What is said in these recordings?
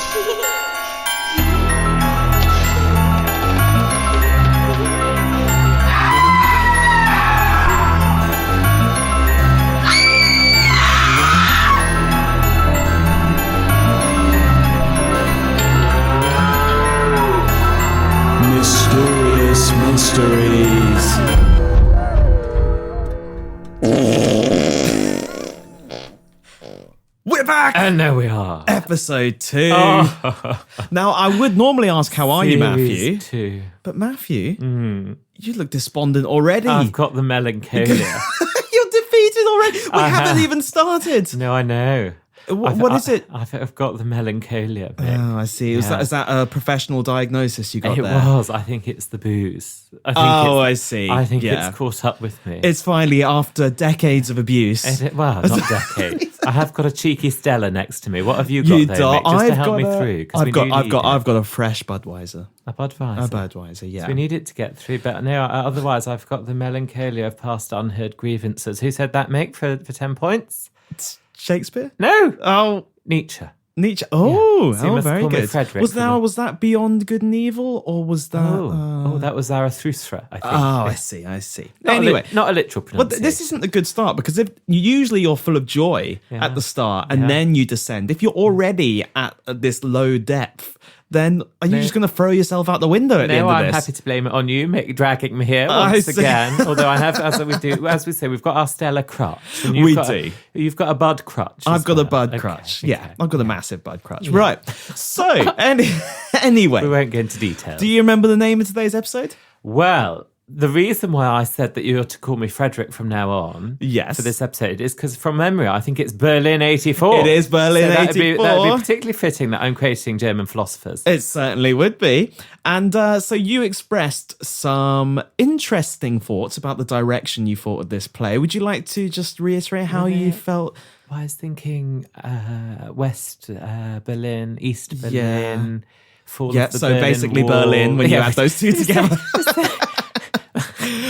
Mysterious Mysteries. We're back! And there we are. Episode 2. Oh. Now, I would normally ask, how are you, Matthew? Series 2. But Matthew, you look despondent already. I've got the melancholia. You're defeated already. We haven't even started. No, I know. What is it? I've got the melancholia bit. Oh, I see. Is that a professional diagnosis you got It there? was. I think it's the booze. I see. I think Yeah. it's caught up with me. It's finally after decades of abuse. Well, not decades. I have got a cheeky Stella next to me. What have you got there, Mick, just to help me through? I've got a fresh Budweiser. A Budweiser. A Budweiser, yeah. So we need it to get through, but no, otherwise I've got the melancholia of past unheard grievances. Who said that, Mick, for 10 points? It's Shakespeare? No. Oh, Nietzsche. Oh, So you must very call me good. Frederick Was that Beyond Good and Evil, or was that? That was Zarathustra, I think. Oh, I see. Not Anyway, not a literal but pronunciation. this isn't a good start, because if usually you're full of joy at the start and then you descend. If you're already at this low depth, then are you just going to throw yourself out the window at the end of I'm this? happy to blame it on you, Mick, dragging me here once again. Although I have, as we say, we've got our Stella crutch. And you've got a Bud crutch. I've got a Bud Okay, crutch. okay. Yeah, I've got a massive Bud crutch. Yeah. Right. So, anyway. We won't get into details. Do you remember the name of today's episode? Well, the reason why I said that you're to call me Frederick from now on for this episode is because from memory, I think it's Berlin 84. It is Berlin 84. That would be particularly fitting that I'm quoting German philosophers. It certainly would be. And so you expressed some interesting thoughts about the direction you thought of this play. Would you like to just reiterate how you felt? I was thinking West Berlin, East Berlin, fall of the so Berlin basically Wall. Berlin when you add those two together.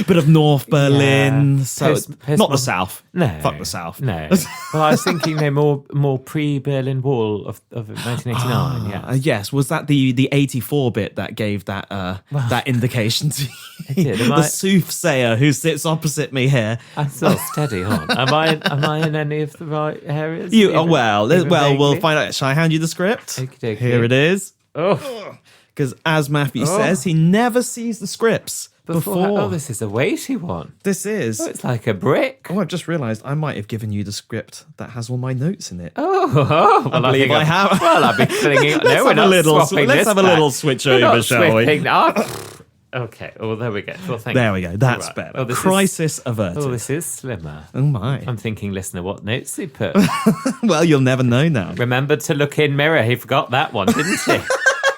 Bit of North Berlin, so not the South. No, fuck the South. No, well, I was thinking more pre-Berlin Wall of 1989. Yeah, yes. Was that the 84 bit that gave that that indication to you? The soothsayer who sits opposite me here. I'm still steady on. Am I in any of the right areas? We'll find out. Shall I hand you the script? Okey-dokey. Here it is. Oh, because as Matthew says, he never sees the scripts before. Oh, this is a weighty one. This is. Oh, it's like a brick. Oh, I've just realised I might have given you the script that has all my notes in it. Well, I believe I have. Well, I'll be thinking. Let's have a little switch over, shall we? Okay. Oh, there we go. Well, there we go. That's better. Oh, crisis averted. Oh, this is slimmer. Oh my! I'm thinking, listener, what notes he put? Well, you'll never know now. Remember to look in mirror. He forgot that one, didn't he?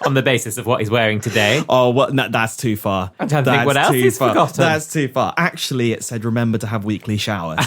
On the basis of what he's wearing today. Oh, what? No, that's too far. I don't think what else he's forgotten. That's too far. Actually, it said remember to have weekly showers.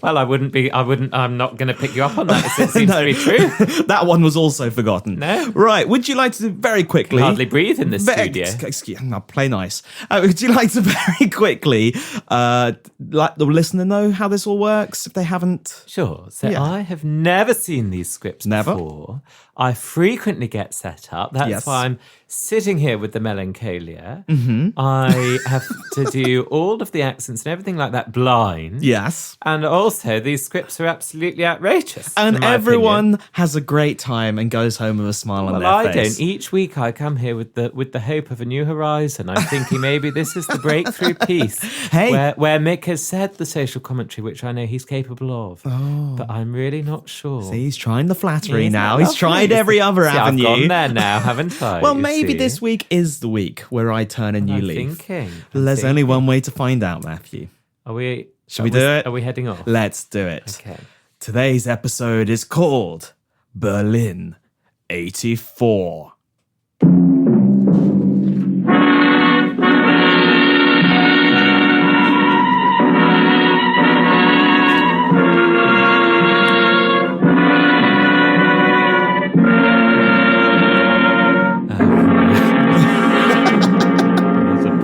Well, I'm not going to pick you up on that. It seems to be true. That one was also forgotten. No. Right. Would you like to very quickly... Hardly breathe in this studio. Excuse me, play nice. Would you like to very quickly let the listener know how this all works if they haven't... Sure. So I have never seen these scripts before. I frequently get set up. That's why I'm sitting here with the melancholia. Mm-hmm. I have to do all of the accents and everything like that blind. Yes. And also, these scripts are absolutely outrageous. And everyone has a great time and goes home with a smile on their face. I don't. Each week I come here with the hope of a new horizon. I'm thinking maybe this is the breakthrough piece where Mick has said the social commentary, which I know he's capable of. Oh. But I'm really not sure. See, he's trying the flattery now. He's tried every other avenue. I've gone there now, haven't I? Well, maybe this week is the week where I turn and you leave. There's only one way to find out, Matthew. Should we do it? Are we heading off? Let's do it. Okay. Today's episode is called Berlin 84.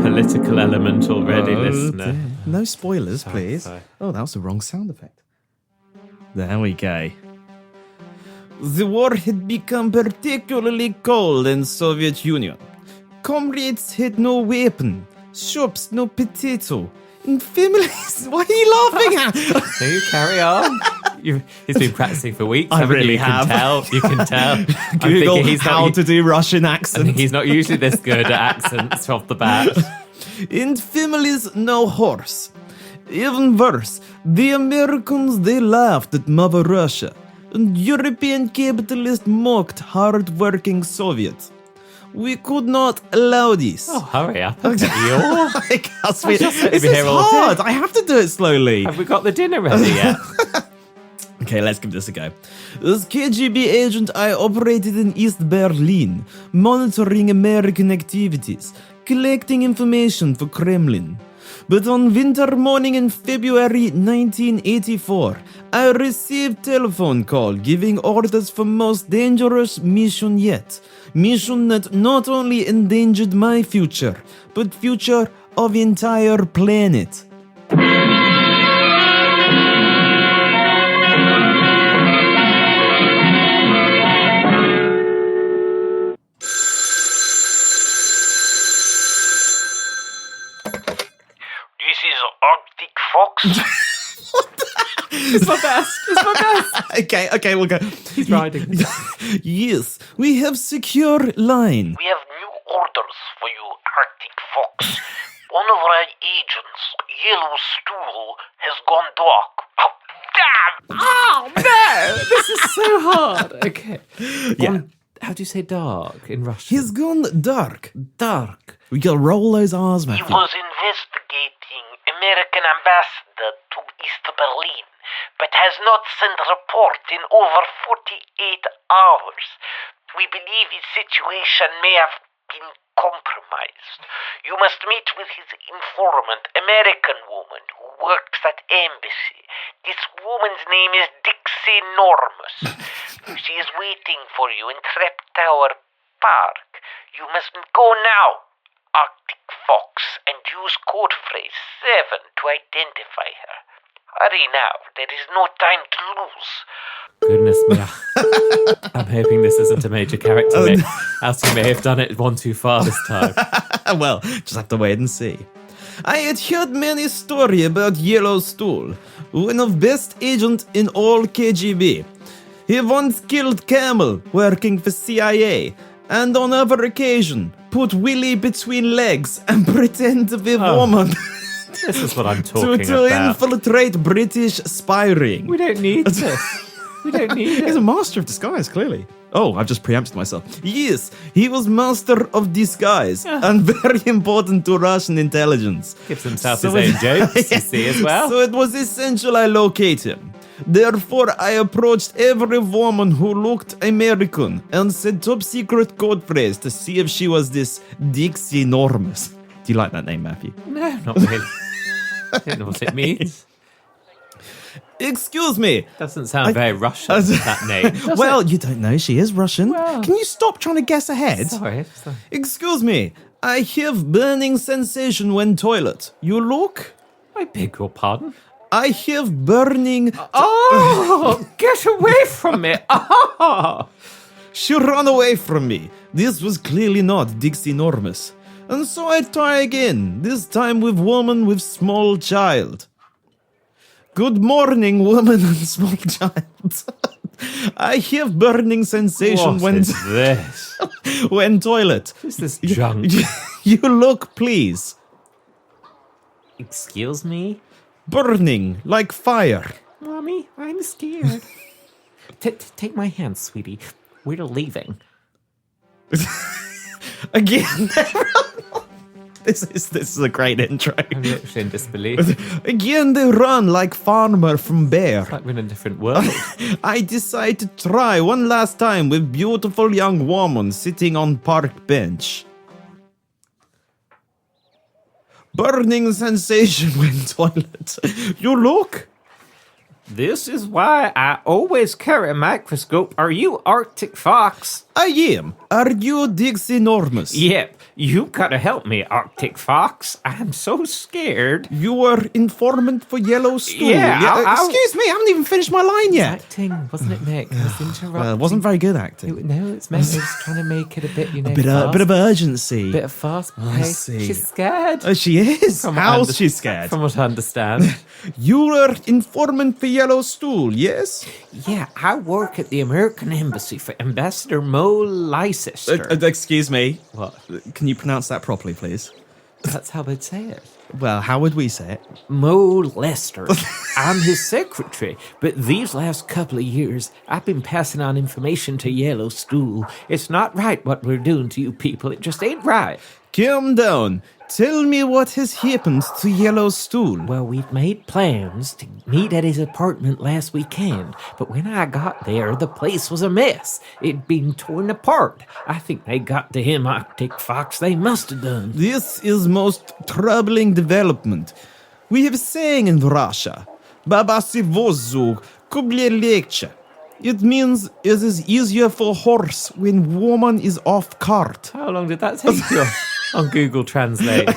Political element already, listener. Dear. No spoilers, please. Sorry. Oh, that was the wrong sound effect. There we go. The war had become particularly cold in Soviet Union. Comrades had no weapon, shops no potato, and families... Why are you laughing at? So you carry on. He's been practicing for weeks. I haven't really you? have. You can tell. Google how to do Russian accents. He's not usually this good at accents off the bat. And families no horse. Even worse, the Americans, they laughed at Mother Russia, and European capitalists mocked hard-working Soviets. We could not allow this. Oh, hurry up. I guess this be is here all day. hard. I have to do it slowly. Have we got the dinner ready yet? Okay, let's give this a go. As KGB agent, I operated in East Berlin, monitoring American activities, collecting information for Kremlin. But on winter morning in February 1984, I received telephone call giving orders for most dangerous mission yet. Mission that not only endangered my future, but future of entire planet. This is Arctic Fox. It's my best. Okay, we'll go. He's riding. Yes, we have secure line. We have new orders for you, Arctic Fox. One of our agents, Yellow Stool, has gone dark. Oh, damn! Oh, no! This is so hard. Okay. Yeah. How do you say dark in Russian? He's gone dark. dark. We gotta roll those R's, He Matthew. was investigating American ambassador to East Berlin, but has not sent report in over 48 hours. We believe his situation may have been compromised. You must meet with his informant, American woman who works at embassy. This woman's name is Dixie Normus. She is waiting for you in Trap Tower Park. You must go now, Arctic Fox, and use code phrase 7 to identify her. Hurry now, there is no time to lose. Goodness me. I'm hoping this isn't a major character myth, else you may have done it one too far this time. Well, just have to wait and see. I had heard many stories about Yellow Stool, one of best agent in all KGB. He once killed Camel working for CIA, and on other occasion put Willie between legs and pretend to be a woman This is what I'm talking to about. infiltrate British spy ring. We don't need this. We don't need He's it. a master of disguise, clearly. Oh, I've just preempted myself. Yes, he was master of disguise and very important to Russian intelligence. Gives himself So his own it- jokes, you see, as well. So it was essential I locate him. Therefore, I approached every woman who looked American and said top secret code phrase to see if she was this Dixie Normus. Do you like that name, Matthew? No, not really. I don't know what it means. Excuse me. Doesn't sound very Russian, that name. does Well, it? you don't know she is Russian. Well- Can you stop trying to guess ahead? Sorry. Excuse me. I have burning sensation when toilet. You look? I beg your pardon? I have burning... Oh, get away from me. Oh. She ran away from me. This was clearly not Dixie Normus. And so I try again, this time with woman with small child. Good morning, woman and small child. I have burning sensation What is this? when toilet. Is this junk? You look, please. Excuse me? Burning like fire. Mommy, I'm scared. Take my hand, sweetie. We're leaving. Again. This is a great intro. I'm literally in disbelief. Again, they run like farmer from bear. Like we're in a different world. I decide to try one last time with beautiful young woman sitting on park bench. Burning sensation when toilet. You look? This is why I always carry a microscope. Are you Arctic Fox? I am. Are you Dixinormus? Yep, you gotta help me, Arctic Fox. I'm so scared. You are informant for Yellowstone. Yeah, excuse me, I haven't even finished my line yet. Acting, wasn't it, Mick? I was interrupting. Well, it wasn't very good acting. No, it's meant. I was trying to make it a bit, A bit of urgency. bit of fast I pace. see. She's scared. Oh, she is. From what I How's under- she scared? From what I understand. You are informant for Yellowstone, yes? Yeah, I work at the American Embassy for Ambassador Mo Leicester. Excuse me. What? Can you pronounce that properly, please? That's how they'd say it. Well, how would we say it? Mo Lester. I'm his secretary, but these last couple of years, I've been passing on information to Yellowstone. It's not right what we're doing to you people. It just ain't right. Calm down. Tell me what has happened to Yellowstone. Well, we'd made plans to meet at his apartment last weekend, but when I got there, the place was a mess. It'd been torn apart. I think they got to him, Arctic Fox. They must have done. This is most troubling development. We have a saying in Russia, Babasivozu kublelekche. It means it is easier for horse when woman is off cart. How long did that take you on Google Translate?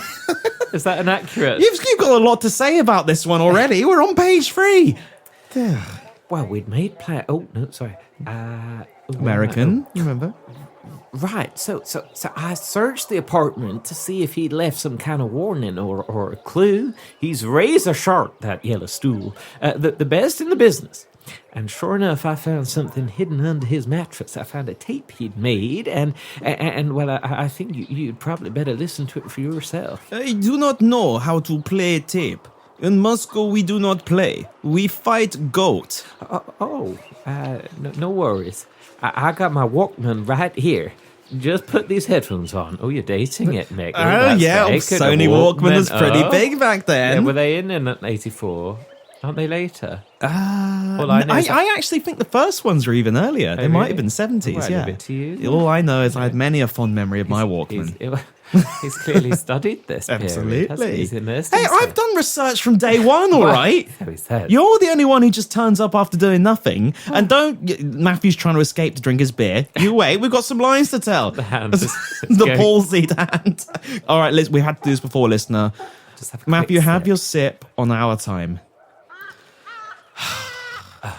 Is that inaccurate? You've got a lot to say about this one already. We're on page 3. Well, we'd made plans. Oh, no, sorry. American, remember? Right. So I searched the apartment to see if he'd left some kind of warning or a clue. He's razor sharp, that yellow stool. The best in the business. And sure enough, I found something hidden under his mattress. I found a tape he'd made, and well, I think you'd probably better listen to it for yourself. I do not know how to play tape. In Moscow, we do not play. We fight goat. No worries. I got my Walkman right here. Just put these headphones on. Oh, you're dating it, Mick. Oh, yeah, Sony Walkman was pretty big back then. Yeah, were they in 84? Aren't they later? I actually think the first ones were even earlier. They might have been 70s, Well, yeah. a bit to you. All I know is I had many a fond memory of my Walkman. He's clearly studied this period, hasn't he? Absolutely. He's immersed Hey, himself. I've done research from day one, all right? So he said. You're the only one who just turns up after doing nothing. And Matthew's trying to escape to drink his beer. You wait, we've got some lines to tell. The hand is The going. palsied hand. All right, we had to do this before, listener. Just have a Matthew, quick have sip. your sip on our time.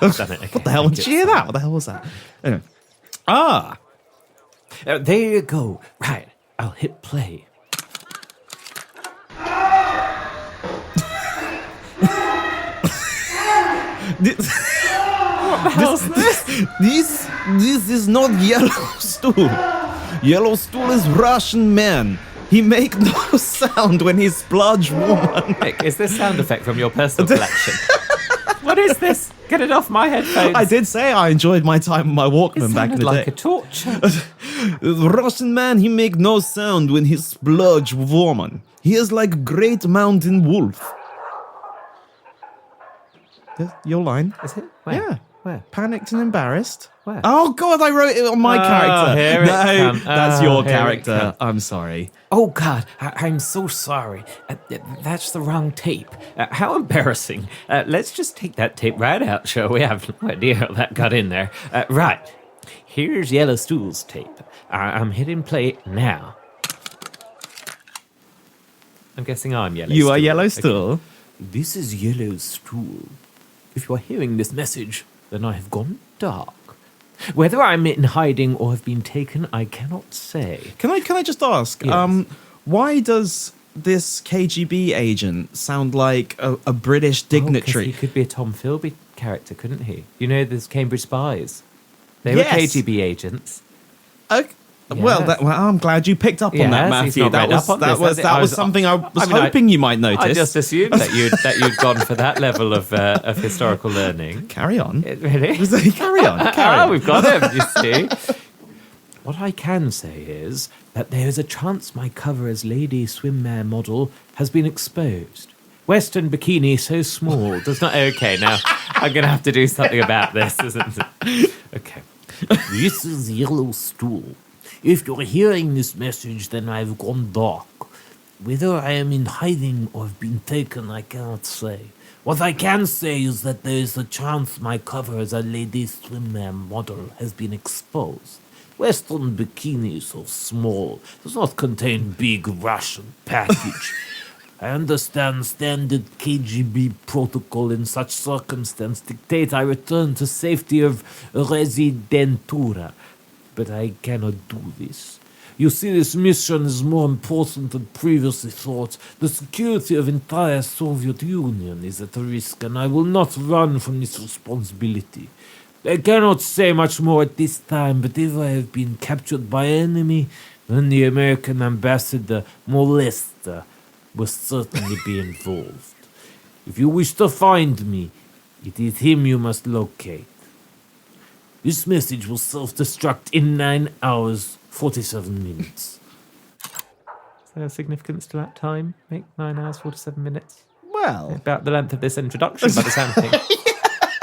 I've done it. Okay, What the hell? Did you hear that? What the hell was that? Anyway. There you go. Right, I'll hit play. This is not Yellowstone. Yellowstone is Russian man. He make no sound when he spludge woman. Nick, is this sound effect from your personal collection? What is this? Get it off my headphones. I did say I enjoyed my time with my Walkman It back in sounded the like day. a torture. The Russian man, he make no sound when he spludge woman. He is like great mountain wolf. Your line. Is it? Where? Yeah. Where? Panicked and embarrassed. Where? Oh God, I wrote it on my character. here it No, come. that's Oh, your here it character. come. I'm sorry. Oh, God, I'm so sorry. That's the wrong tape. How embarrassing. Let's just take that tape right out, shall we? I have no idea how that got in there. Right. Here's Yellowstone's tape. I'm hitting play now. I'm guessing I'm Yellowstone. You are Yellowstone. Okay. This is Yellowstone. If you are hearing this message, then I have gone dark. Whether I'm in hiding or have been taken, I cannot say. Can I just ask? Yes. Why does this KGB agent sound like a British dignitary? He could be a Tom Philby character, couldn't he? You know, there's Cambridge Spies. They were Yes. KGB agents. Okay. Yes. Well, I'm glad you picked up on that, Yes, he's Matthew. not That read was up on this, has he? that was something I was I mean, hoping you might notice. I just assumed that you'd gone for that level of historical learning. Carry on. Really? Carry on. Oh, we've got him, you see. What I can say is that there's a chance my cover as lady swimwear model has been exposed. Western bikini so small does not... Okay, now I'm going to have to do something about this, isn't it? Okay. This is Yellowstone. If you're hearing this message, then I've gone dark. Whether I am in hiding or have been taken, I cannot say. What I can say is that there is a chance my cover as a lady swimwear model has been exposed. Western bikini so small does not contain big Russian package. I understand standard KGB protocol in such circumstance dictate I return to safety of Residentura, but I cannot do this. You see, this mission is more important than previously thought. The security of entire Soviet Union is at risk, and I will not run from this responsibility. I cannot say much more at this time, but if I have been captured by enemy, then the American ambassador molester will certainly be involved. If you wish to find me, it is him you must locate. This message will self-destruct in 9 hours, 47 minutes. Is there a significance to that time? Make 9 hours, 47 minutes? Well, About the length of this introduction, by the sound of things.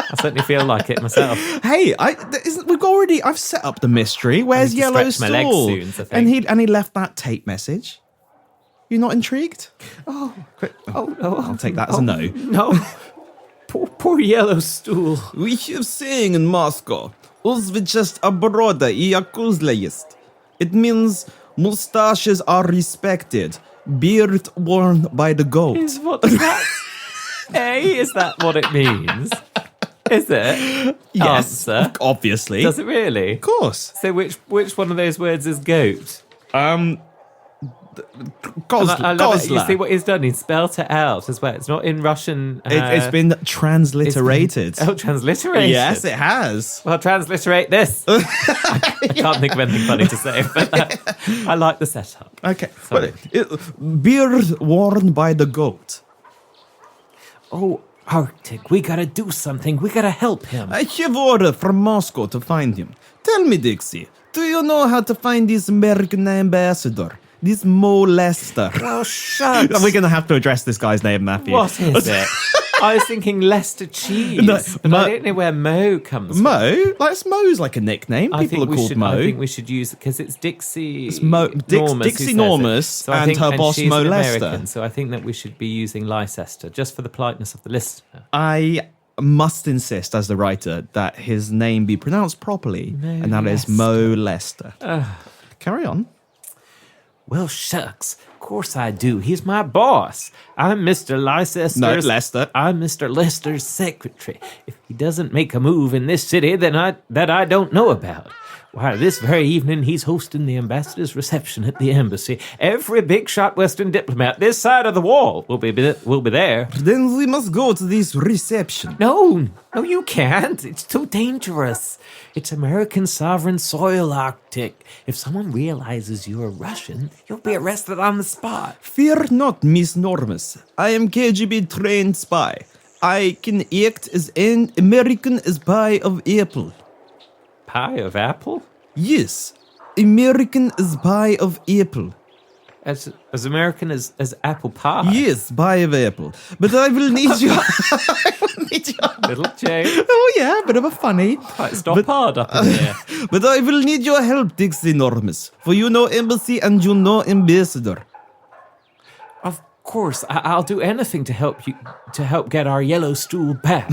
I certainly feel like it myself. hey, I've set up the mystery. Where's I need to Yellow stretch my legs Stool? soon, so I think. And he left that tape message. You're not intrigued? Oh, no. I'll take that as a no. No. Poor Yellow Stool. We have saying in Moscow, "Uzvichest abroda и yakuzla есть." It means mustaches are respected, beard worn by the goat. What does that... is that what it means? Is it? Yes, Answer. obviously. Does it really? Of course. So which one of those words is goat? I love it. You see what he's done? He's spelt it out as well. It's not in Russian. It's been transliterated. Transliterated. Yes, it has. Well, transliterate this. I can't think of anything funny to say, but I like the setup. Okay. Sorry. Beard worn by the goat. Oh, Arctic, we gotta do something. We gotta help him. I have order from Moscow to find him. Tell me, Dixie, do you know how to find this American ambassador? This molester. Oh, shucks. We're going to have to address this guy's name, Matthew. What is it? I was thinking Leicester cheese, but I don't know where Mo comes from. Mo? Mo's like a nickname. People are called Mo. I think we should use it because it's Dixie. It's Dixie Dixie Normus and her boss Mo Lester. So I think that we should be using Leicester just for the politeness of the listener. I must insist, as the writer, that his name be pronounced properly, and that is Mo Lester. Carry on. Well, shucks. Of course I do. He's my boss. I'm Mr. Leicester's... No, Lester. I'm Mr. Leicester's secretary. If he doesn't make a move in this city that I don't know about, why, this very evening he's hosting the ambassador's reception at the embassy. Every big-shot Western diplomat this side of the wall will be there. Then we must go to this reception. No, you can't. It's too dangerous. It's American sovereign soil, Arctic. If someone realizes you're Russian, you'll be arrested on the spot. Fear not, Miss Normus. I am KGB-trained spy. I can act as an American spy of Apple. Pie of apple? Yes, American spy of Apple. As American as apple pie? Yes, spy of Apple. But I will need your... Little joke. Oh yeah, bit of a funny. Quite stop hard up in here. But I will need your help, Dixie Normus. For you know embassy and you know ambassador. Of course, I'll do anything to help get our yellow stool back.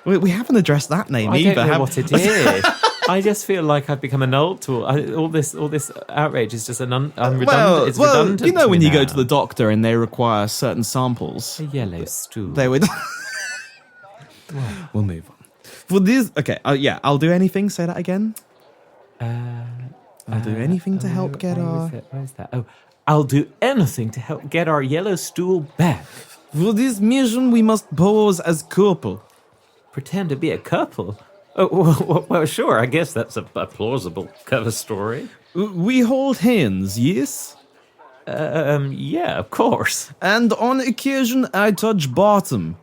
We haven't addressed that name either. I don't know what it is. I just feel like I've become an old tool. All this outrage is just redundant. It's redundant. You know when you now. go to the doctor and they require certain samples. A yellow stool. They would. We'll move on. For this, okay, I'll do anything. Say that again. I'll do anything to help get our. Where is that? I'll do anything to help get our yellow stool back. For this mission, we must pose as couple. Pretend to be a couple? Oh, well, sure, I guess that's a plausible cover story. We hold hands, yes? Yeah, of course. And on occasion, I touch bottom.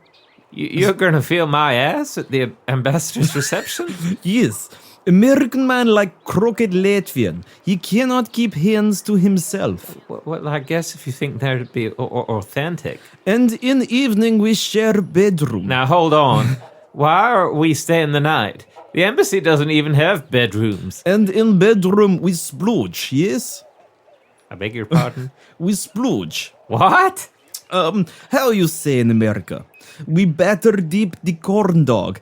You're gonna feel my ass at the ambassador's reception? Yes. American man like crooked Latvian. He cannot keep hands to himself. Well, I guess if you think that'd be authentic. And in evening, we share bedroom. Now, hold on. Why are we staying the night? The embassy doesn't even have bedrooms. And in bedroom, we splooge, yes? I beg your pardon? We splooge. What? How you say in America? We batter deep the corn dog.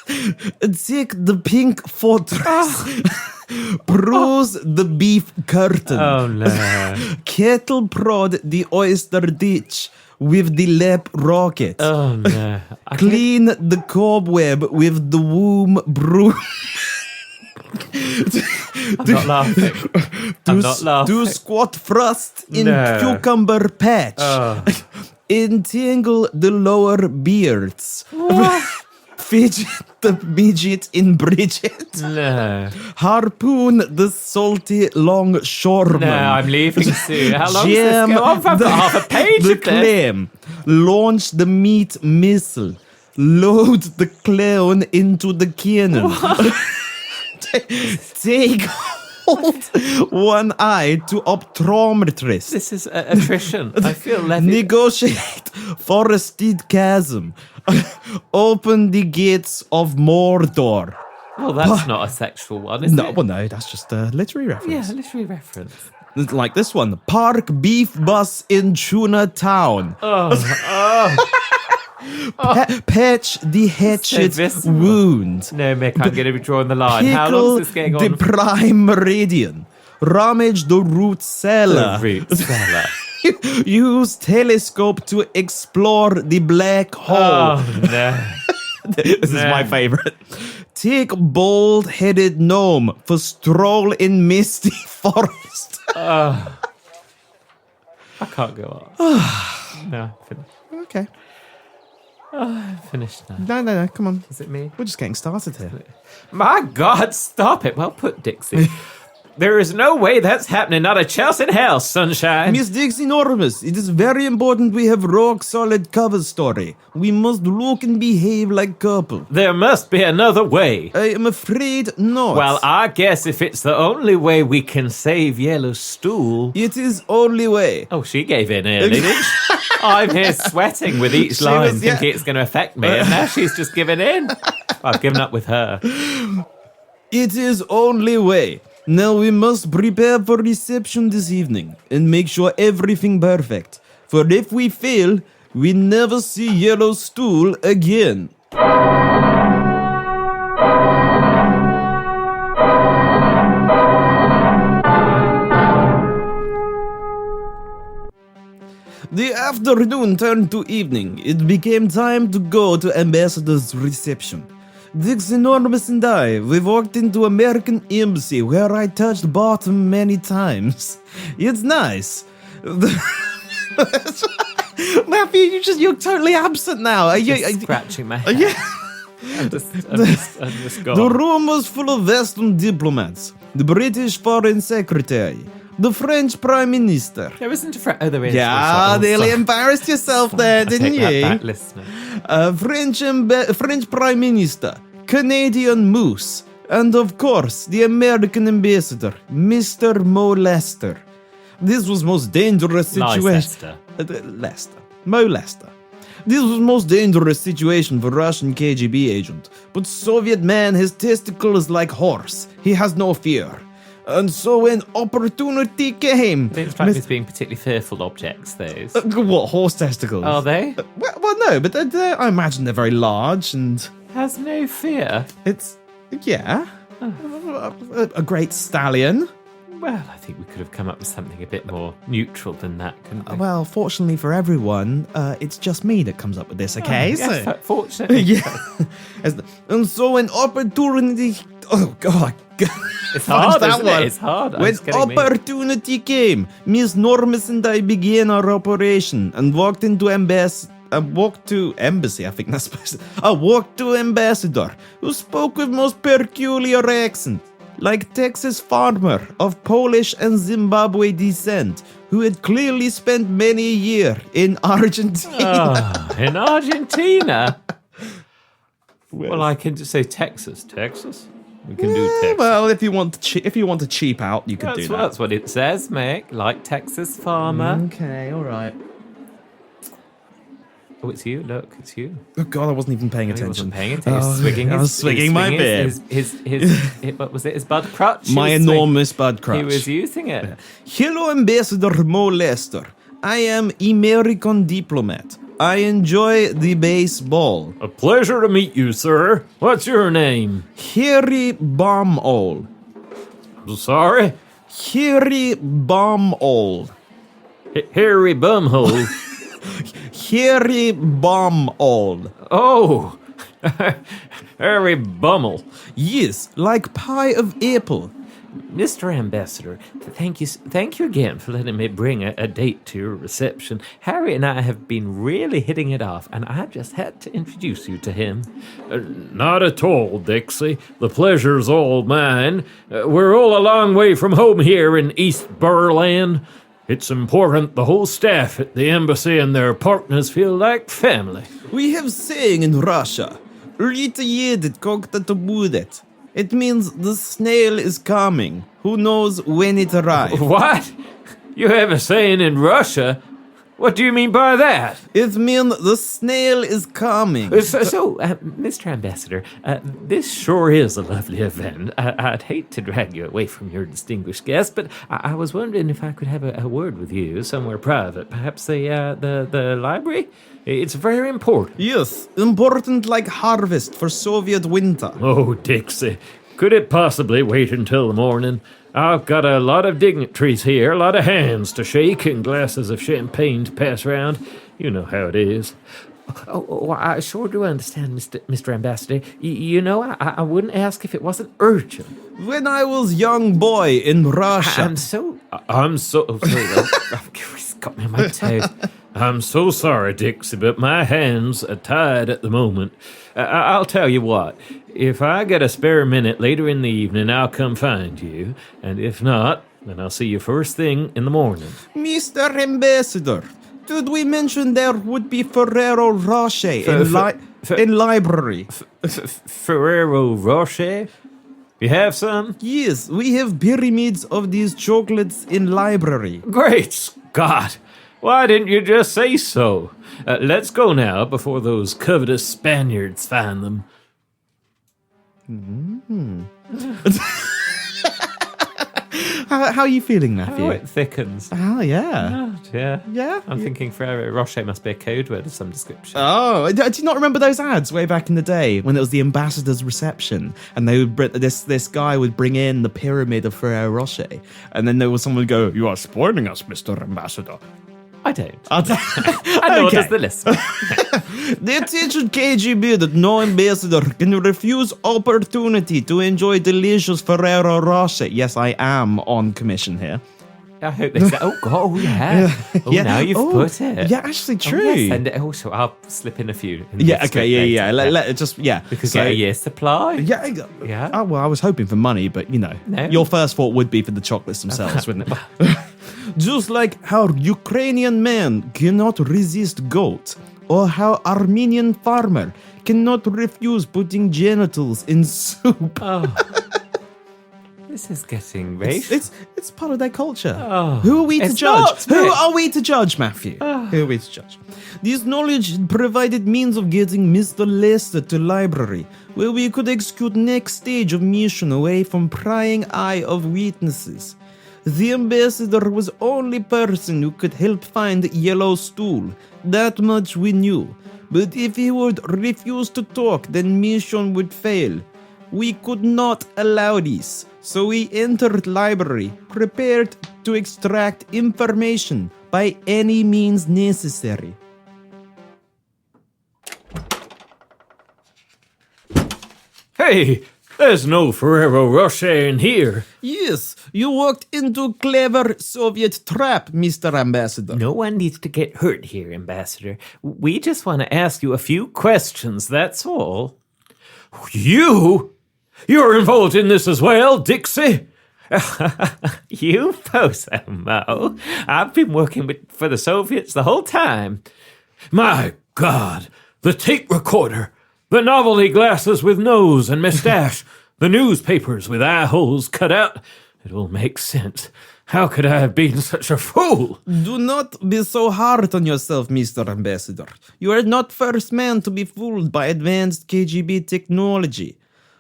Take the pink fortress. Bruise the beef curtain. Oh no. Kettle prod the oyster ditch with the lap rocket. Oh no. Clean the cobweb with the womb broom. I'm not laughing. I'm not laughing. Do squat thrust in No. cucumber patch. Entangle the lower beards. Fidget the midget in Bridget. No. Harpoon the salty longshoreman. No, I'm leaving soon. How long Jam does this go on? I've got half a page the of this. clam. Launch the meat missile. Load the clown into the cannon. Take hold one eye to optometrist. This is attrition. I feel levy. Negotiate forested chasm. Open the gates of Mordor. Well, that's not a sexual one, is No, it? well, no, that's just a literary reference. Yeah, literary reference. It's like this one. Park beef bus in Tuna Town. Patch the hatchet visceral. wound. No, Mick, I'm going to be drawing the line. How long is this going the on? prime meridian. Rummage the root cellar. Root cellar. Use telescope to explore the black hole. Oh, no. This is my favorite. Take bald-headed gnome for stroll in misty forest. I can't go on. No, finished. Okay. Finished now. No, come on. Is it me? We're just getting started here. My God, stop it. Well put, Dixie. There is no way that's happening. Not a chance in hell, sunshine. Miss Dixie Enormous, it is very important we have rock-solid cover story. We must look and behave like couple. There must be another way. I am afraid not. Well, I guess if it's the only way we can save Yellow Stool. It is only way. Oh, she gave in early, didn't she? I'm here sweating with each line, thinking it's going to affect me, and now she's just given in. I've given up with her. It is only way. Now we must prepare for reception this evening and make sure everything perfect. For if we fail, we never see Yellow Stool again. The afternoon turned to evening. It became time to go to Ambassador's reception. Dix Enormous and we walked into American Embassy where I touched bottom many times. It's nice. Matthew, you're totally absent now. Are you Scratching my head. yeah. I'm just The gone. room was full of Western diplomats, the British Foreign Secretary, the French Prime Minister. There isn't a friend. Oh, there is. Yeah, nearly embarrassed yourself there, didn't Take that you? back, listener. French Prime Minister, Canadian Moose, and of course, the American Ambassador, Mr. Mo Lester. This was most dangerous situation. Leicester. Lester. Mo Lester. This was most dangerous situation for Russian KGB agent, but Soviet man has testicles like horse. He has no fear. And so when opportunity came... They strike me as being particularly fearful objects, those. What, horse testicles? Are they? Well, no, but I imagine they're very large and... Has no fear. It's... yeah. A great stallion. Well, I think we could have come up with something a bit more neutral than that, couldn't we? Well, fortunately for everyone, it's just me that comes up with this, okay? Yes, fortunately. Yeah. And so when opportunity... Oh, God. It's hard, isn't it? It's hard. When It's getting me. opportunity came, Miss Normus and I began our operation and walked into embassy, I think that's supposed to... I walked to ambassador, who spoke with most peculiar accent, like Texas farmer of Polish and Zimbabwe descent, who had clearly spent many a year in Argentina. Oh, in Argentina? Well, I can just say Texas. Texas? We can do Texas. Well, if you want to cheap out, you could do that. That's what it says, Mick. Like Texas farmer. Okay, all right. Oh, it's you. Look, it's you. Oh God, I wasn't even paying He attention. wasn't paying attention. I was swigging my beer. What was it? His bud crutch? My enormous bud crutch. He was using it. Hello, Ambassador Mo Lester. I am American diplomat. I enjoy the baseball. A pleasure to meet you, sir. What's your name? Harry Baumol. Sorry? Harry Baumol. Harry Bumhole. Harry Baumol. Oh, Harry Bummel. Yes, like pie of apple. Mr. Ambassador, thank you again for letting me bring a date to your reception. Harry and I have been really hitting it off, and I just had to introduce you to him. Not at all, Dixie. The pleasure's all mine. We're all a long way from home here in East Berlin. It's important the whole staff at the embassy and their partners feel like family. We have saying in Russia, "Ритоедет как-то будет." It means the snail is coming. Who knows when it arrives? What? You have a saying in Russia? What do you mean by that? It means the snail is coming. Mr. Ambassador, this sure is a lovely event. I'd hate to drag you away from your distinguished guest, but I was wondering if I could have a word with you somewhere private, perhaps the library? It's very important. Yes, important like harvest for Soviet winter. Oh, Dixie, could it possibly wait until the morning? I've got a lot of dignitaries here, a lot of hands to shake and glasses of champagne to pass around. You know how it is. I sure do understand, Mr. Ambassador. I wouldn't ask if it wasn't urgent. When I was young boy in Russia. I'm so sorry. It's got me on my toes. I'm so sorry, Dixie, but my hands are tied at the moment. I'll tell you what. If I get a spare minute later in the evening, I'll come find you. And if not, then I'll see you first thing in the morning. Mr. Ambassador, did we mention there would be Ferrero Rocher in library? Ferrero Rocher? You have some? Yes, we have pyramids of these chocolates in library. Great Scott! Why didn't you just say so? Let's go now before those covetous Spaniards find them. How are you feeling, Matthew? Oh, it thickens. Oh, yeah. Yeah. Yeah? I'm thinking Ferrero Rocher must be a code word of some description. Oh, do you not remember those ads way back in the day when it was the ambassador's reception and they would this guy would bring in the pyramid of Ferrero Rocher and then there was someone would go, "You are spoiling us, Mr. Ambassador." I don't. And nor does the listener. They teach at KGB that no ambassador can refuse opportunity to enjoy delicious Ferrero Rocher. Yes, I am on commission here. I hope they say, oh, God, oh, yeah. Oh, Yeah. now you've Oh, put it. Yeah, actually true. Oh, yes, and also I'll slip in a few. In the Yeah, script okay, yeah. later. Let it just, yeah. Because So- get a year's supply. Yeah. Yeah. Oh, well, I was hoping for money, but No. your first thought would be for the chocolates themselves, wouldn't it? Just like how Ukrainian man cannot resist goat, or how Armenian farmer cannot refuse putting genitals in soup. Oh. This is getting racial. It's part of their culture. Oh, Who are we to it's judge? not, Who Nick. are we to judge, Matthew? Who are we to judge? This knowledge provided means of getting Mr. Lester to library, where we could execute next stage of mission away from prying eye of witnesses. The ambassador was only person who could help find yellow stool. That much we knew. But if he would refuse to talk, then mission would fail. We could not allow this, so we entered library, prepared to extract information by any means necessary. Hey, there's no Ferrero Rocher in here. Yes, you walked into clever Soviet trap, Mr. Ambassador. No one needs to get hurt here, Ambassador. We just want to ask you a few questions, that's all. You're involved in this as well, Dixie? You bozo, Mo. I've been working for the Soviets the whole time. My God, the tape recorder, the novelty glasses with nose and mustache, the newspapers with eye holes cut out. It all makes sense. How could I have been such a fool? Do not be so hard on yourself, Mr. Ambassador. You are not first man to be fooled by advanced KGB technology.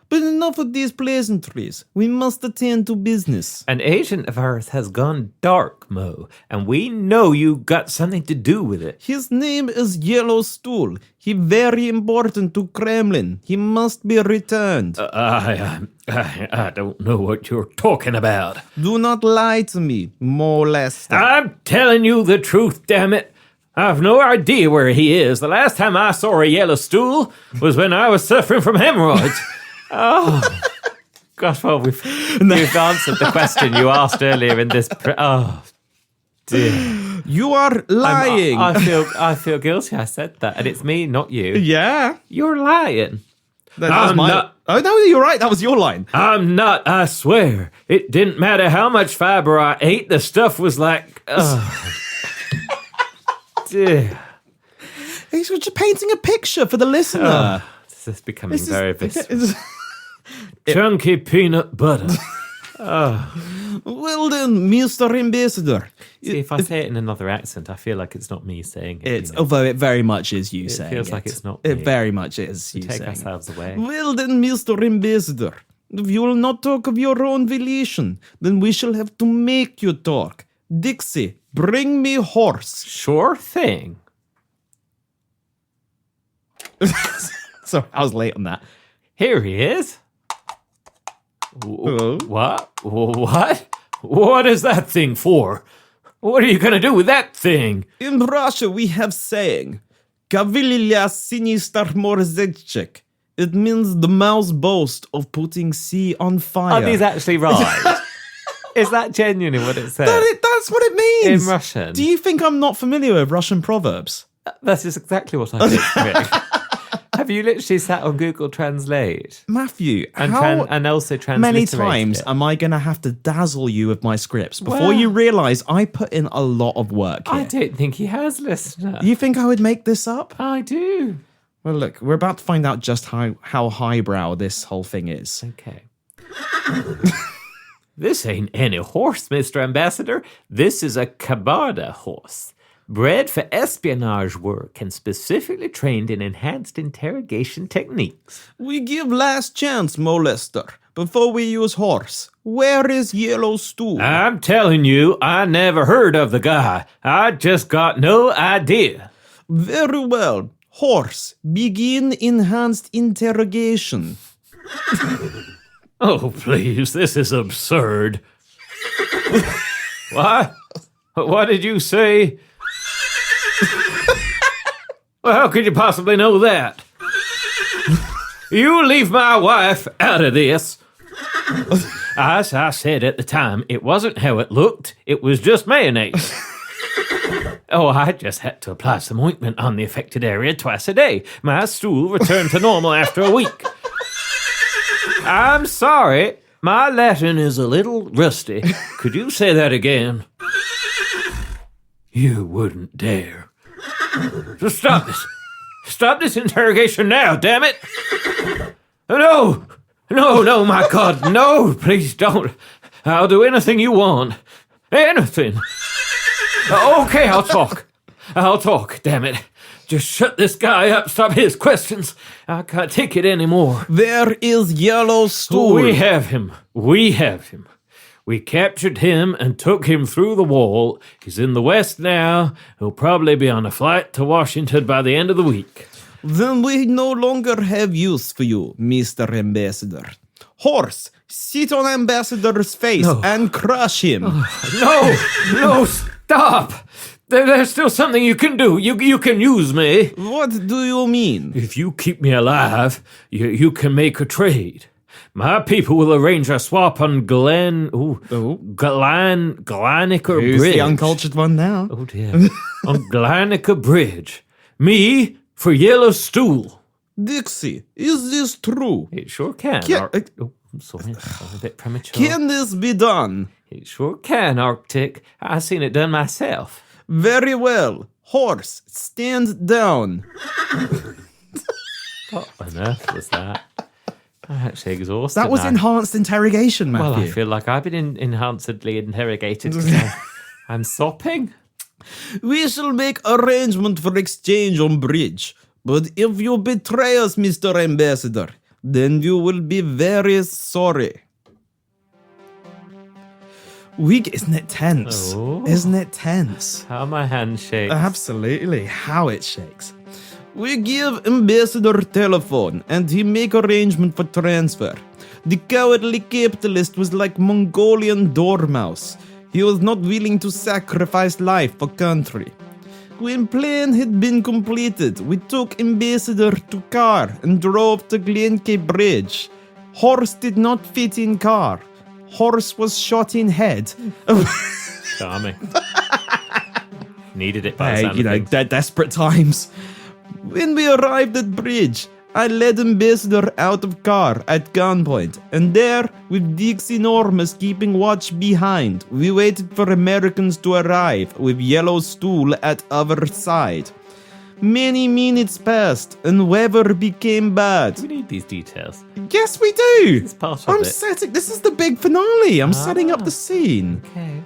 But enough of these pleasantries. We must attend to business. An agent of ours has gone dark, Mo, and we know you got something to do with it. His name is Yellow Stool. He very important to Kremlin. He must be returned. I don't know what you're talking about. Do not lie to me, molester. I'm telling you the truth, damn it. I've no idea where he is. The last time I saw a yellow stool was when I was suffering from hemorrhoids. Oh, gosh, well, you've answered the question you asked earlier in this. Oh, dear. You are lying. I feel guilty. I said that, and it's me, not you. Yeah. You're lying. I'm not. Oh, no, you're right. That was your line. I'm not, I swear. It didn't matter how much fiber I ate. The stuff was like... Dear. He's just painting a picture for the listener. This is becoming very visceral. Chunky peanut butter. Well then, Mr. Ambassador. See, if I say it in another accent, I feel like it's not me saying it. Although it very much is you saying it. Feels like it's not me. It very much is you Take saying ourselves away. Well then, Mr. Ambassador, if you will not talk of your own volition, then we shall have to make you talk. Dixie, bring me horse. Sure thing. So I was late on that. Here he is. Hello? What? What is that thing for? What are you going to do with that thing? In Russia, we have saying, Kavilya sinister morzechek. It means the mouse boast of putting sea on fire. Are these actually right? Is that genuinely what it says? That's what it means. In Russian? Do you think I'm not familiar with Russian proverbs? That is exactly what I think, Rick. Have you literally sat on Google Translate? Matthew, And also transliterated many times it? am I going to have to dazzle you with my scripts before you realise I put in a lot of work here? I don't think he has, listener. You think I would make this up? I do. Well, look, we're about to find out just how highbrow this whole thing is. Okay. This ain't any horse, Mr. Ambassador. This is a Kabada horse. Bred for espionage work and specifically trained in enhanced interrogation techniques. We give last chance, molester, before we use horse. Where is Yellow Stool? I'm telling you, I never heard of the guy. I just got no idea. Very well. Horse, begin enhanced interrogation. Oh, please, this is absurd. What? What did you say? Well, how could you possibly know that? You leave my wife out of this. As I said at the time, it wasn't how it looked, it was just mayonnaise. Oh, I just had to apply some ointment on the affected area twice a day. My stool returned to normal after a week. I'm sorry, my Latin is a little rusty. Could you say that again? You wouldn't dare. So stop this. Stop this interrogation now, damn it! No, my God, no, please don't. I'll do anything you want. Anything. Okay, I'll talk, damn it. Just shut this guy up, stop his questions. I can't take it anymore. There is Yellow Stool. We have him. We captured him and took him through the wall. He's in the West now. He'll probably be on a flight to Washington by the end of the week. Then we no longer have use for you, Mr. Ambassador. Horse, sit on Ambassador's face and crush him. No, stop. There's still something you can do. You can use me. What do you mean? If you keep me alive, you can make a trade. My people will arrange a swap on Glanica Who's Bridge. the uncultured one now? Oh dear. On Glanica Bridge. Me for Yellow Stool. Dixie, is this true? It sure can. I'm sorry, I'm a bit premature. Can this be done? It sure can, Arctic. I've seen it done myself. Very well. Horse, stand down. What on earth was that? I'm actually exhausted. That was now. enhanced interrogation, Matthew. Well, I feel like I've been enhancedly interrogated. I'm sopping. We shall make arrangement for exchange on bridge. But if you betray us, Mr. Ambassador, then you will be very sorry. Isn't it tense? Oh. Isn't it tense? How my hand shakes. Absolutely, how it shakes. We give Ambassador telephone and he make arrangement for transfer. The cowardly capitalist was like Mongolian dormouse. He was not willing to sacrifice life for country. When plan had been completed, we took Ambassador to car and drove to Glencay Bridge. Horse did not fit in car. Horse was shot in head. Charming. Needed it by the Hey, sound of things. desperate times. When we arrived at bridge, I led Ambassador out of car at gunpoint, and there, with Dixie Enormous keeping watch behind, we waited for Americans to arrive with yellow stool at other side. Many minutes passed, and weather became bad. We need these details. Yes, we do. It's part of I'm it. setting. This is the big finale. I'm setting up the scene. Okay.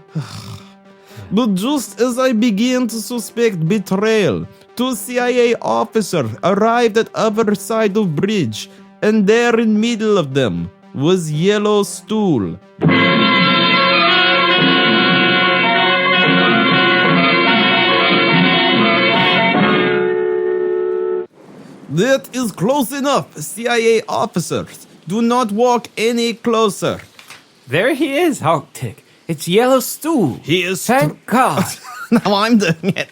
But just as I began to suspect betrayal, two CIA officers arrived at other side of bridge, and there in middle of them was yellow stool. That is close enough, CIA officers. Do not walk any closer. There he is, Arctic. It's Yellow Stool. He is Thank God. Now I'm doing it.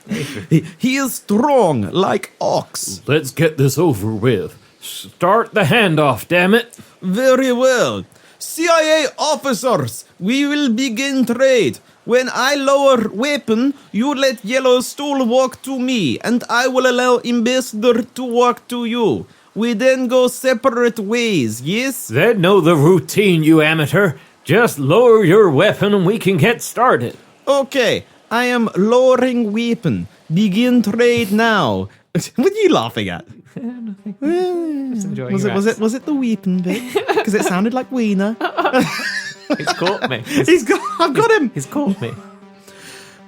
He is strong like ox. Let's get this over with. Start the handoff, damn it. Very well. CIA officers, we will begin trade. When I lower weapon, you let Yellow Stool walk to me, and I will allow Ambassador to walk to you. We then go separate ways, yes? Then know the routine, you amateur. Just lower your weapon and we can get started. Okay, I am lowering weapon. Begin trade now. What are you laughing at? Was it the weapon bit? Because it sounded like Wiener. He's caught me. I've got him. He's caught me.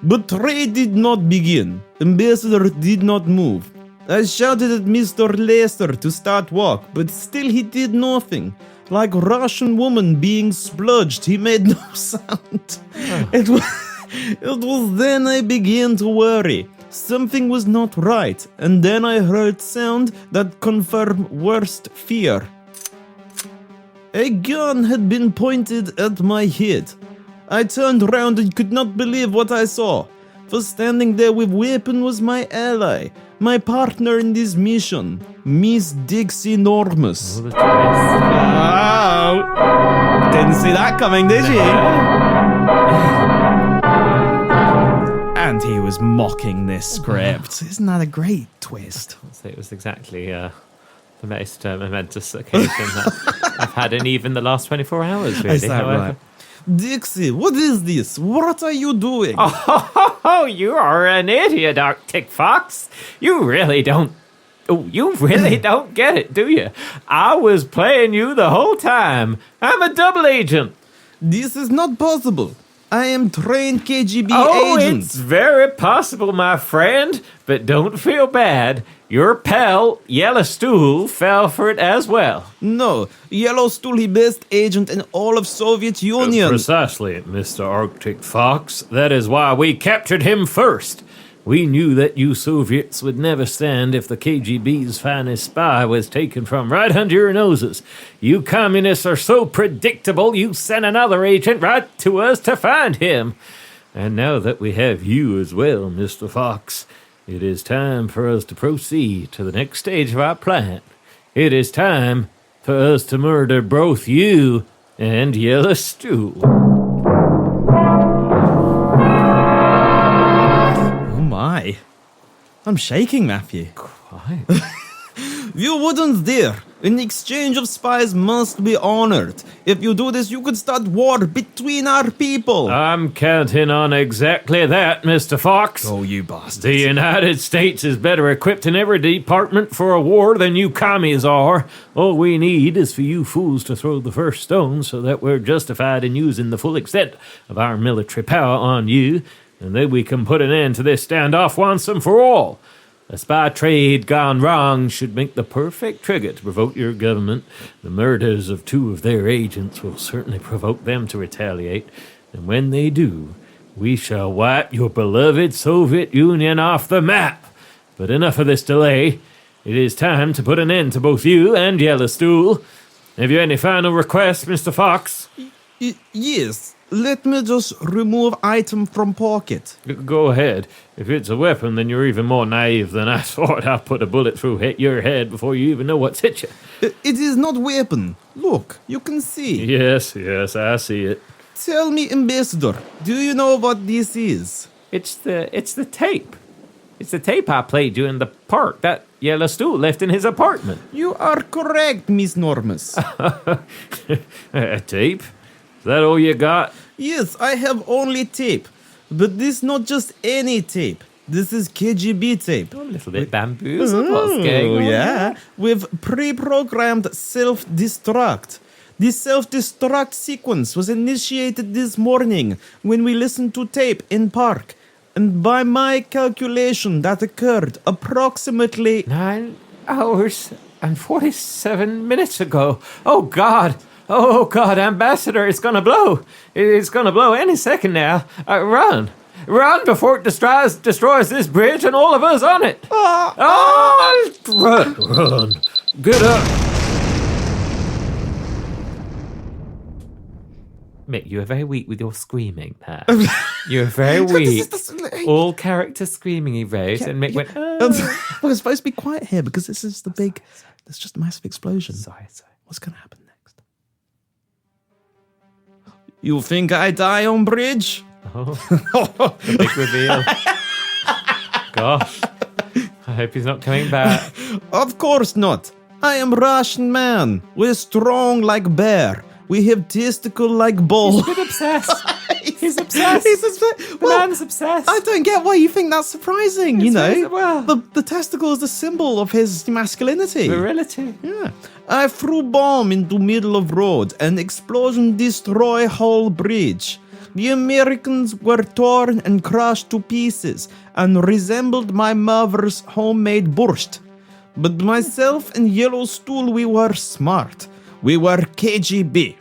But trade did not begin. Ambassador did not move. I shouted at Mr. Lester to start walk, but still he did nothing. Like Russian woman being splurged, he made no sound. It was then I began to worry. Something was not right, and then I heard sound that confirmed worst fear. A gun had been pointed at my head. I turned around and could not believe what I saw. For standing there with weapon was my ally, my partner in this mission, Miss Dixie Enormous. All the twist. Oh, didn't see that coming, did you? And he was mocking this script. Isn't that a great twist? So it was exactly the most momentous occasion that I've had in even the last 24 hours, really. Is that right? Dixie, what is this? What are you doing? Oh, you are an idiot, Arctic Fox. You really don't get it, do you? I was playing you the whole time. I'm a double agent. This is not possible. I am trained KGB agent. It's very possible, my friend, but don't feel bad. Your pal, Yellow Stool, fell for it as well. No, Yellow Stool, he best agent in all of Soviet Union. Precisely, Mr. Arctic Fox. That is why we captured him first. We knew that you Soviets would never stand if the KGB's finest spy was taken from right under your noses. You communists are so predictable, you sent another agent right to us to find him. And now that we have you as well, Mr. Fox, it is time for us to proceed to the next stage of our plan. It is time for us to murder both you and Yellow Stool. Oh my. I'm shaking, Matthew. Quite. You wouldn't dare. An exchange of spies must be honored. If you do this, you could start war between our people. I'm counting on exactly that, Mr. Fox. Oh, you bastard. The United States is better equipped in every department for a war than you commies are. All we need is for you fools to throw the first stone so that we're justified in using the full extent of our military power on you, and then we can put an end to this standoff once and for all. A spy trade gone wrong should make the perfect trigger to provoke your government. The murders of 2 of their agents will certainly provoke them to retaliate. And when they do, we shall wipe your beloved Soviet Union off the map. But enough of this delay. It is time to put an end to both you and Yellowstool. Have you any final requests, Mr. Fox? Yes. Let me just remove item from pocket. Go ahead. If it's a weapon, then you're even more naive than I thought. I'll put a bullet through your head before you even know what's hit you. It is not weapon. Look, you can see. Yes, I see it. Tell me, Ambassador, do you know what this is? It's the tape. It's the tape I played you in the park that Yellowstool left in his apartment. You are correct, Miss Normus. A tape? Is that all you got? Yes, I have only tape. But this not just any tape. This is KGB tape. A little bit bamboozled. What's going on? Yeah. With pre-programmed self-destruct. The self-destruct sequence was initiated this morning when we listened to tape in park. And by my calculation, that occurred approximately 9 hours and 47 minutes ago. Oh, God. Oh, God, Ambassador, it's going to blow. It's going to blow any second now. Run. Run before it destroys this bridge and all of us on it. Run. Get up. Mick, you were very weak with your screaming there. You were very weak. All character screaming he wrote, and Mick went, Well, it's supposed to be quiet here because this is the big... There's just a massive explosion. Sorry. What's going to happen next? You think I die on bridge? Oh, the big reveal. Gosh, I hope he's not coming back. Of course not. I am Russian man. We're strong like bear. We have testicle like bull. He's a bit obsessed. He's obsessed. He's obsessed. The man's obsessed. I don't get why you think that's surprising, you know. Well, The testicle is the symbol of his masculinity. virility. Yeah. I threw bomb into middle of road and explosion destroy whole bridge. The Americans were torn and crushed to pieces and resembled my mother's homemade borscht. But myself and Yellowstool, we were smart. We were KGB.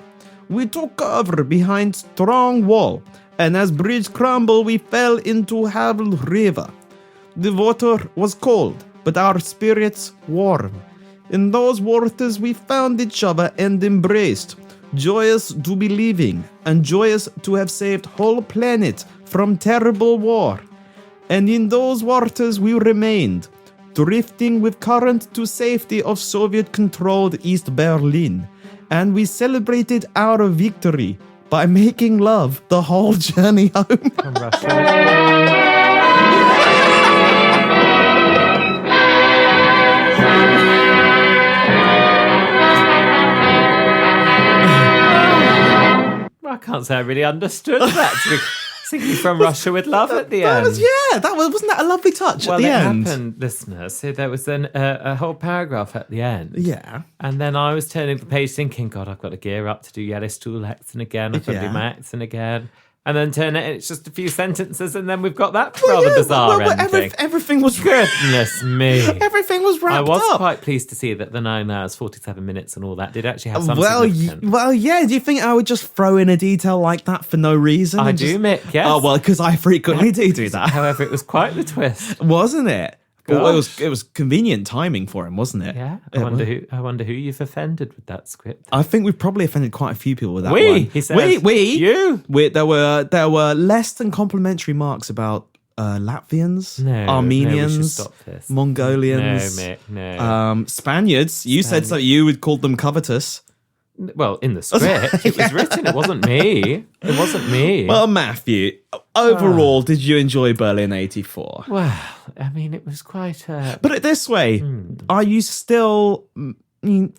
We took cover behind strong wall, and as bridge crumbled, we fell into Havel River. The water was cold, but our spirits warm. In those waters we found each other and embraced, joyous to be living, and joyous to have saved whole planet from terrible war. And in those waters we remained, drifting with current to safety of Soviet-controlled East Berlin. And we celebrated our victory by making love the whole journey home. From Russia. I can't say I really understood that. Singing From Russia with Love at the end. Wasn't that a lovely touch at the end? Well, it happened, listeners. So there was a whole paragraph at the end. Yeah. And then I was turning the page thinking, God, I've got to gear up to do Yellowstool accent again. I've got to do my accent again. And then turn it, and it's just a few sentences, and then we've got that rather bizarre ending. Everything was... Goodness me. Everything was wrapped up. I was quite pleased to see that the 9 hours, 47 minutes and all that did actually have some significance. Well, yeah. Do you think I would just throw in a detail like that for no reason? I do, Mick, yes. Oh, well, because I frequently do that. However, it was quite the twist. Wasn't it? Well, it was convenient timing for him, wasn't it? Yeah. I wonder who you've offended with that script. I think we've probably offended quite a few people with that We, one. he says. You. There were less than complimentary marks about Latvians, Armenians, we should stop this. Mongolians, No, Mick, no. Spaniards. You said so. You would call them covetous. Well, in the script, it was written. It wasn't me. It wasn't me. Well, Matthew, overall, did you enjoy Berlin '84? Well, I mean, it was quite... Put it this way, are you still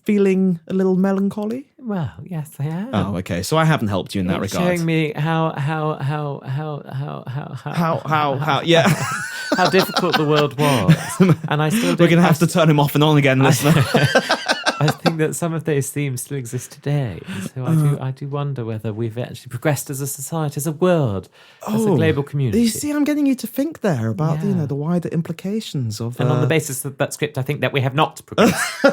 feeling a little melancholy? Well, yes, I am. Oh, okay. So I haven't helped you in that regard. Showing me how yeah. how difficult the world was. And I still We're going to have to turn him off and on again, listener. I think that some of those themes still exist today. So I do wonder whether we've actually progressed as a society, as a world, as a global community. You see, I'm getting you to think there about the wider implications of. And on the basis of that script, I think that we have not progressed.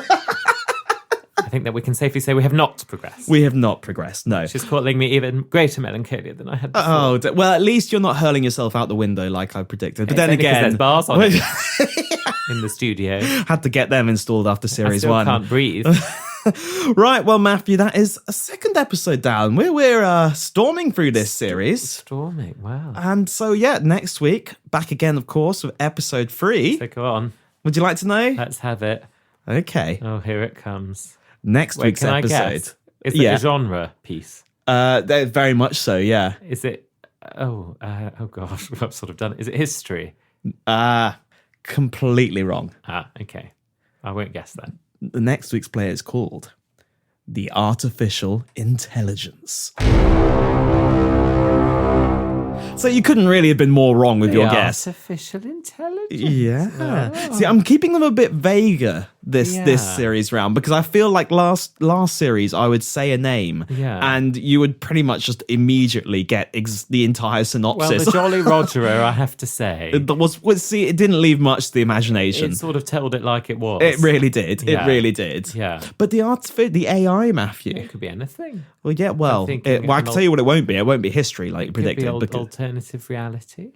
I think that we can safely say we have not progressed. We have not progressed, no. She's causing me even greater melancholia than I had before. Oh, well, at least you're not hurling yourself out the window like I predicted. But then Only 'cause again, there's bars on it in the studio. had to get them installed after series I still 1. can't breathe. Right, well, Matthew, that is a second episode down. We're storming through this series. Storming, wow. And so, next week, back again, of course, with episode 3. So go on. Would you like to know? Let's have it. Okay. Oh, here it comes. Next week's can episode. I guess? Is it a genre piece? Very much so, yeah. Is it... oh gosh, I've sort of done it. Is it history? Completely wrong. Okay. I won't guess that. The next week's play is called The Artificial Intelligence. So you couldn't really have been more wrong with your guess. Artificial intelligence. Yeah. See, I'm keeping them a bit vaguer this series round because I feel like last series I would say a name and you would pretty much just immediately get the entire synopsis. Well, the Jolly Rogerer, I have to say. It didn't leave much to the imagination. It sort of told it like it was. It really did. Yeah. It really did. Yeah. But the AI, Matthew. It could be anything. Well, yeah, I can tell you what it won't be. It won't be history like you predicted. It could be alternative reality.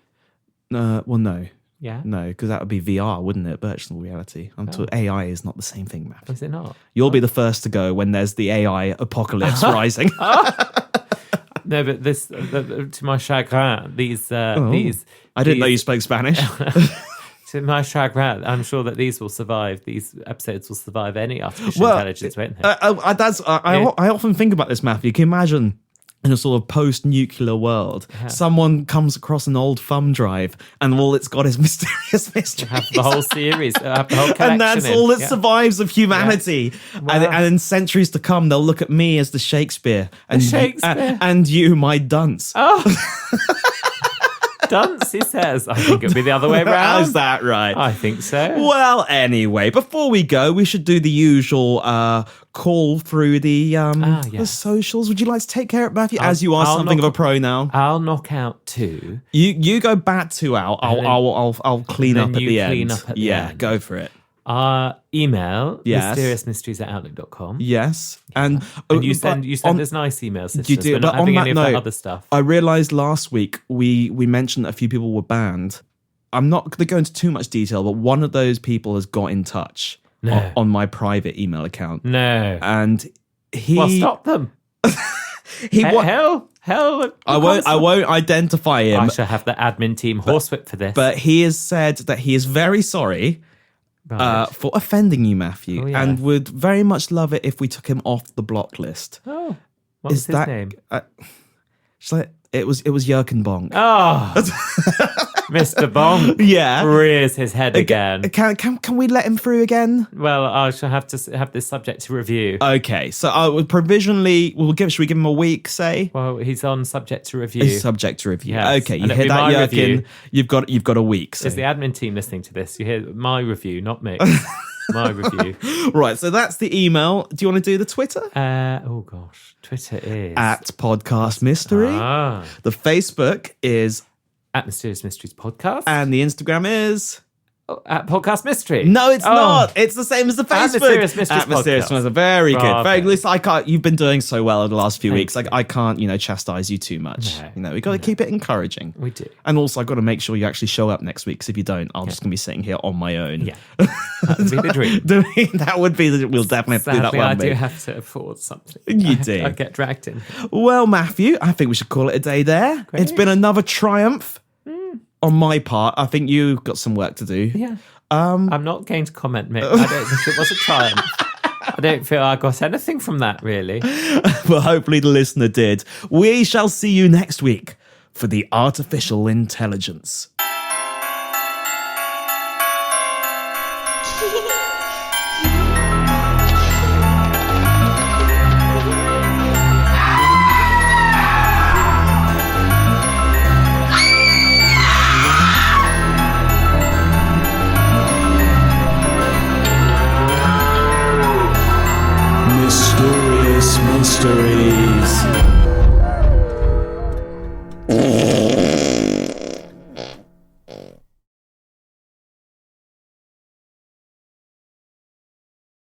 Well, no. Yeah. No, because that would be VR, wouldn't it? Virtual reality. AI is not the same thing, Matthew. Is it not? You'll be the first to go when there's the AI apocalypse rising. No, but this, to my chagrin, these. I didn't know you spoke Spanish. To my chagrin, I'm sure that these will survive. These episodes will survive any artificial intelligence, won't they? I often think about this, Matthew. Can you imagine? In a sort of post-nuclear world, someone comes across an old thumb drive and all it's got is mysterious mysteries. Have the whole series, have the whole collection. And that's all that survives of humanity. Yeah. Wow. And in centuries to come, they'll look at me as the Shakespeare. And you, my dunce. Oh. Dunce, he says. I think it'll be the other way around. Is that right? I think so. Well, anyway, before we go, we should do the usual call through the socials. Would you like to take care of it, Matthew? As you are something of a pro now. I'll knock out 2. You go bat 2 out. I'll clean up at the end. Clean up at the end. Go for it. Email mysteriousmysteries@outlook.com. Yes, and you send us nice emails. You do, we're but not having on any that of that note, other stuff. I realised last week we mentioned that a few people were banned. I'm not going to go into too much detail, but one of those people has got in touch on my private email account. No, and he. Well, stop them. Hell. I won't identify him. I shall have the admin team horsewhip for this. But he has said that he is very sorry. Right. For offending you, Matthew, and would very much love it if we took him off the block list. Oh, what was his name? It was Jurgen Bonk. Oh, Mr. Bonk. Yeah, rears his head again. Can we let him through again? Well, I shall have to have this subject to review. Okay, so I would provisionally should we give him a week? Say. Well, he's on subject to review. He's subject to review. Yes. Okay, you hear that, Jurgen? You've got a week. So. Is the admin team listening to this? You hear my review, not me. My review. Right, so that's the email. Do you want to do the Twitter? Oh gosh, Twitter is @Podcast Mystery. The Facebook is @Mysterious Mysteries Podcast, and the Instagram is at Podcast Mystery. No, it's not. It's the same as the Facebook. Mysterious Mysteries Mysterious Mysteries. Very good. Very good. I can't. You've been doing so well in the last few weeks. Like I can't, chastise you too much. No, we got to keep it encouraging. We do. And also, I've got to make sure you actually show up next week. Because if you don't, I'm just going to be sitting here on my own. Yeah, that would be the dream. That would be. We'll definitely have to do that one. I do have to afford something. You do. I get dragged in. Well, Matthew, I think we should call it a day there. Great. It's been another triumph. On my part, I think you've got some work to do. Yeah. I'm not going to comment, Mick. I don't think it was a triumph. I don't feel I got anything from that, really. Well, hopefully the listener did. We shall see you next week for the artificial intelligence. Space Mysteries.